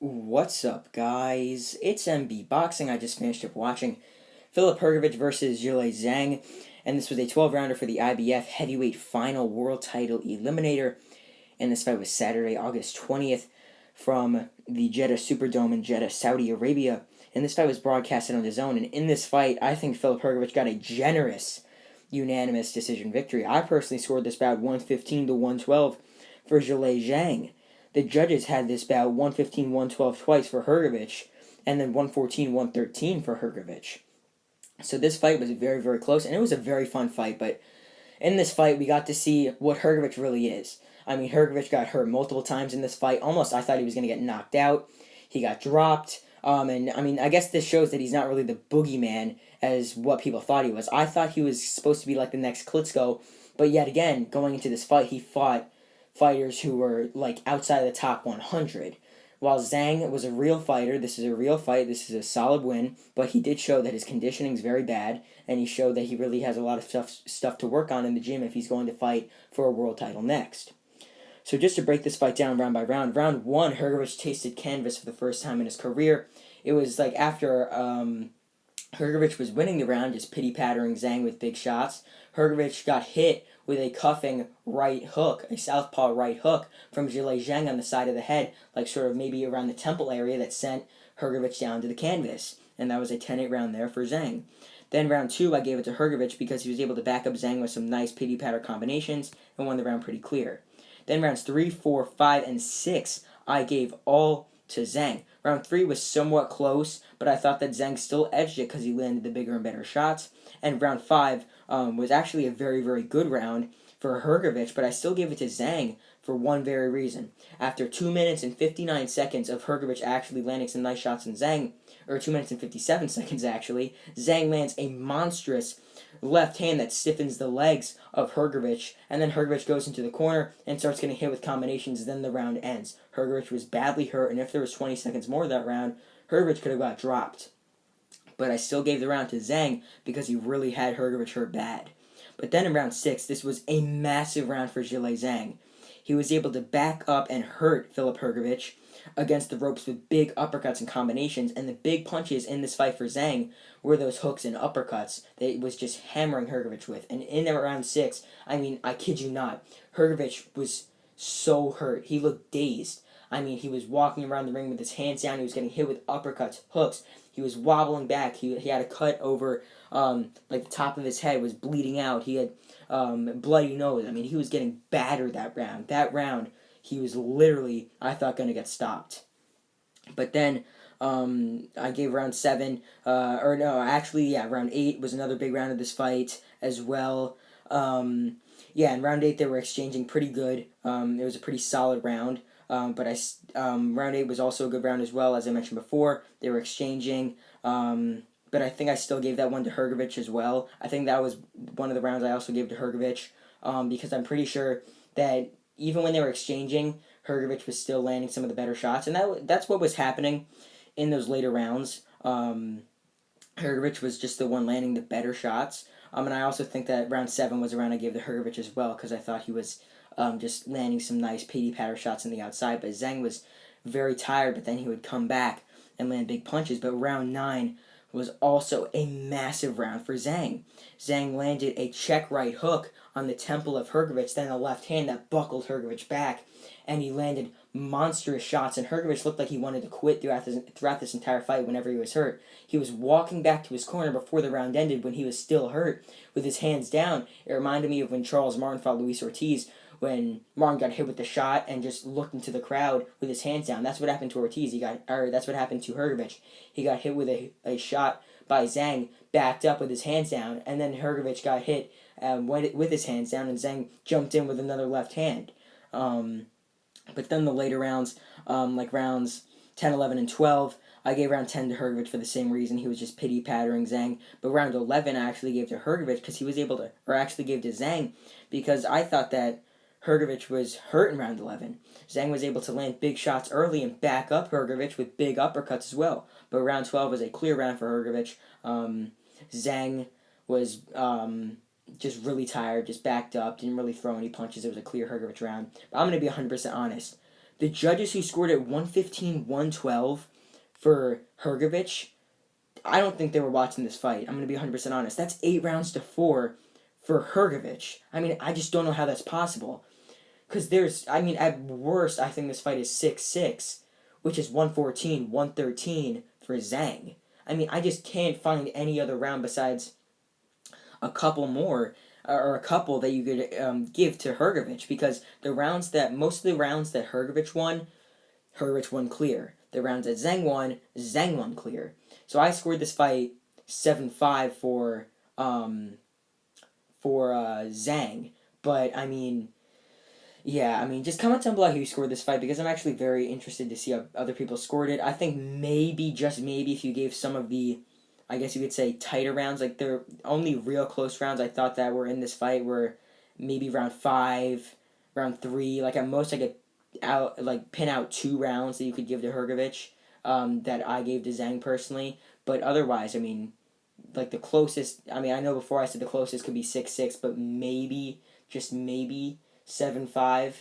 What's up, guys? It's MB Boxing. I just finished up watching Filip Hrgovic versus Zhilei Zhang, and this was a 12-rounder for the IBF Heavyweight Final World Title Eliminator. And this fight was Saturday, August 20th, from the Jeddah Superdome in Jeddah, Saudi Arabia. And this fight was broadcasted on DAZN. And in this fight, I think Filip Hrgovic got a generous unanimous decision victory. I personally scored this bout 115 to 112 for Zhilei Zhang. The judges had this bout 115 112 twice for Hrgovic, and then 114 113 for Hrgovic. So this fight was very, very close, and it was a very fun fight. But in this fight, we got to see what Hrgovic really is. I mean, Hrgovic got hurt multiple times in this fight. Almost, I thought he was going to get knocked out. He got dropped. And I mean, I guess this shows that he's not really the boogeyman as what people thought he was. I thought he was supposed to be like the next Klitschko, but yet again, going into this fight, he fought fighters who were like outside the top 100. While Zhang was a real fighter, this is a real fight, this is a solid win, but he did show that his conditioning is very bad, and he showed that he really has a lot of stuff to work on in the gym if he's going to fight for a world title next. So just to break this fight down round by round, round one, Hrgovic tasted canvas for the first time in his career. It was like after Hrgovic was winning the round, just pity-pattering Zhang with big shots. Hrgovic got hit with a cuffing right hook, a southpaw right hook from Zhilei Zhang on the side of the head, like sort of maybe around the temple area that sent Hrgovic down to the canvas. And that was a 10-8 round there for Zhang. Then round two, I gave it to Hrgovic because he was able to back up Zhang with some nice pity-patter combinations and won the round pretty clear. Then rounds 3, 4, 5, and 6, I gave all to Zhang. Round 3 was somewhat close, but I thought that Zhang still edged it because he landed the bigger and better shots. And round 5 was actually a very, very good round for Hrgovic, but I still gave it to Zhang for one very reason. After 2 minutes and 59 seconds of Hrgovic actually landing some nice shots in Zhang, or 2 minutes and 57 seconds actually, Zhang lands a monstrous left hand that stiffens the legs of Hrgovic, and then Hrgovic goes into the corner and starts getting hit with combinations, then the round ends. Hrgovic was badly hurt, and if there was 20 seconds more of that round, Hrgovic could have got dropped. But I still gave the round to Zhang because he really had Hrgovic hurt bad. But then in round 6, this was a massive round for Zhilei Zhang. He was able to back up and hurt Filip Hrgovic against the ropes with big uppercuts and combinations, and the big punches in this fight for Zhang were those hooks and uppercuts that he was just hammering Hrgovic with. And in round 6, I mean, I kid you not, Hrgovic was so hurt. He looked dazed. I mean, he was walking around the ring with his hands down. He was getting hit with uppercuts, hooks. He was wobbling back. He had a cut over, like the top of his head was bleeding out. He had bloody nose. I mean, he was getting battered that round. That round, he was literally, I thought, going to get stopped. But then I gave round 7, round 8 was another big round of this fight as well. In round 8 they were exchanging pretty good. It was a pretty solid round. But round 8 was also a good round as well, as I mentioned before. They were exchanging, but I think I still gave that one to Hrgovic as well. I think that was one of the rounds I also gave to Hrgovic, because I'm pretty sure that even when they were exchanging, Hrgovic was still landing some of the better shots, and that's what was happening in those later rounds. Hrgovic was just the one landing the better shots, and I also think that round 7 was a round I gave to Hrgovic as well, because I thought he was just landing some nice pity-patter shots on the outside. But Zhang was very tired, but then he would come back and land big punches. But round 9 was also a massive round for Zhang. Zhang landed a check right hook on the temple of Hrgovic, then a left hand that buckled Hrgovic back, and he landed monstrous shots, and Hrgovic looked like he wanted to quit throughout this entire fight whenever he was hurt. He was walking back to his corner before the round ended when he was still hurt with his hands down. It reminded me of when Charles Martin fought Luis Ortiz, when Martin got hit with the shot and just looked into the crowd with his hands down. That's what happened to Ortiz. That's what happened to Hrgovic. He got hit with a shot by Zhang, backed up with his hands down, and then Hrgovic got hit with his hands down, and Zhang jumped in with another left hand. But then the later rounds, like rounds 10, 11, and 12, I gave round 10 to Hrgovic for the same reason. He was just pity-pattering Zhang. But round 11 I actually gave to Hrgovic because he was able to, or actually gave to Zhang because I thought that Hrgovic was hurt in round 11. Zhang was able to land big shots early and back up Hrgovic with big uppercuts as well. But round 12 was a clear round for Hrgovic. Zhang was just really tired, just backed up, didn't really throw any punches. It was a clear Hrgovic round. But I'm going to be 100% honest. the judges who scored it 115, 112 for Hrgovic, I don't think they were watching this fight. I'm going to be 100% honest. That's 8 rounds to 4 for Hrgovic. I mean, I just don't know how that's possible. Because at worst, I think this fight is 6-6, which is 114, 113 for Zhang. I mean, I just can't find any other round besides a couple more, or a couple that you could give to Hrgovic, because most of the rounds that Hrgovic won clear. The rounds that Zhang won clear. So I scored this fight 7-5 for Zhang. But I mean, yeah, I mean, just comment down below who scored this fight, because I'm actually very interested to see how other people scored it. I think maybe, just maybe, if you gave some of the, I guess you could say, tighter rounds, like the only real close rounds I thought that were in this fight were maybe round 5, round 3. Like at most I could pin out 2 rounds that you could give to Hrgovic, that I gave to Zhang personally. But otherwise, I mean, like the closest, I mean, I know before I said the closest could be 6-6, but maybe, just maybe, 7-5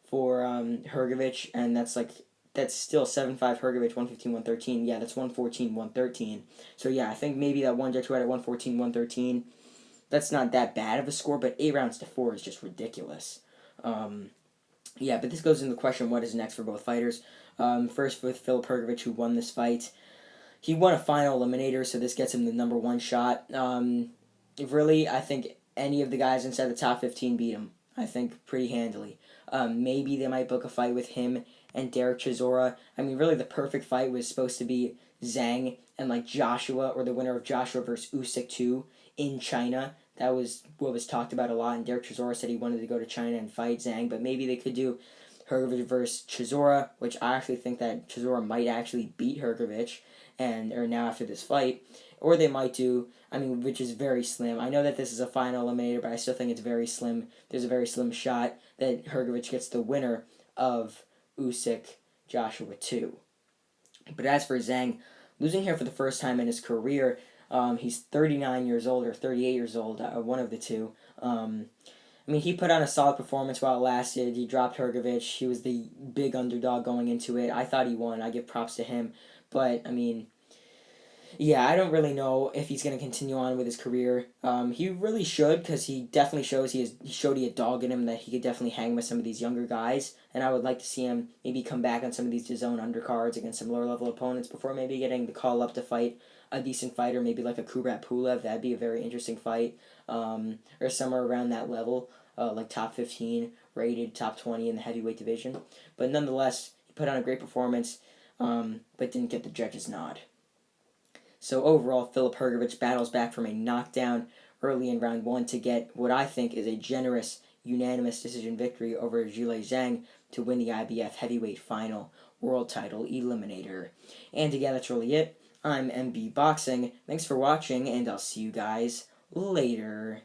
for Hrgovic, and that's still 7-5 Hrgovic, 115, 113. Yeah, that's 114, 113. So yeah, I think maybe that one judge who had at 114, 113, that's not that bad of a score, but 8 rounds to 4 is just ridiculous. Yeah, but this goes into the question, what is next for both fighters? First with Filip Hrgovic, who won this fight. He won a final eliminator, so this gets him the number 1 shot. Really, I think any of the guys inside the top 15 beat him. I think pretty handily. Maybe they might book a fight with him and Derek Chisora. I mean, really, the perfect fight was supposed to be Zhang and like Joshua, or the winner of Joshua versus Usyk 2 in China. That was what was talked about a lot, and Derek Chisora said he wanted to go to China and fight Zhang, but maybe they could do Hrgovic versus Chisora, which I actually think that Chisora might actually beat Hrgovic, or now after this fight. Or they might do, I mean, which is very slim. I know that this is a final eliminator, but I still think it's very slim. There's a very slim shot that Hrgovic gets the winner of Usyk Joshua 2. But as for Zhang, losing here for the first time in his career, he's 39 years old or 38 years old, one of the two. I mean, he put on a solid performance while it lasted. He dropped Hrgovic. He was the big underdog going into it. I thought he won. I give props to him. But, I mean, yeah, I don't really know if he's going to continue on with his career. He really should, because he definitely showed he had dog in him, that he could definitely hang with some of these younger guys. And I would like to see him maybe come back on some of these DAZN undercards against some lower level opponents before maybe getting the call up to fight a decent fighter, maybe like a Kubrat Pulev. That'd be a very interesting fight. Or somewhere around that level, like top 15 rated, top 20 in the heavyweight division. But nonetheless, he put on a great performance, but didn't get the judges' nod. So overall, Filip Hrgovic battles back from a knockdown early in round 1 to get what I think is a generous unanimous decision victory over Zhilei Zhang to win the IBF heavyweight final world title eliminator. And again, that's really it. I'm MB Boxing. Thanks for watching, and I'll see you guys later.